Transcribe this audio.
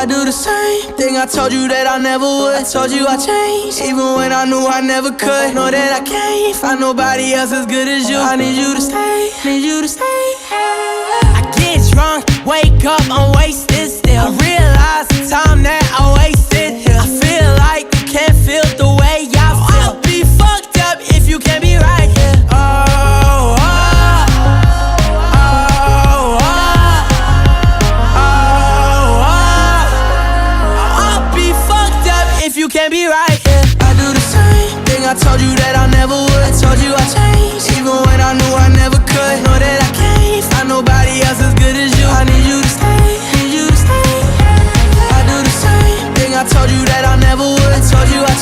I do the same thing I told you that I never would. I told you I changed, even when I knew I never could. Know that I can't find nobody else as good as you. I need you to stay, need you to stay. I get drunk, wake up, I'm wasted still. I realize the time that I wasted here. I feel like you can't feel the way I feel. I'll be fucked up if you can't be right here. You can't be right, yeah. I do the same thing I told you that I never would. I told you I changed, even when I knew I never could. Know that I can't find nobody else as good as you. I need you to stay, need you to stay. I do the same thing I told you that I never would. I told you I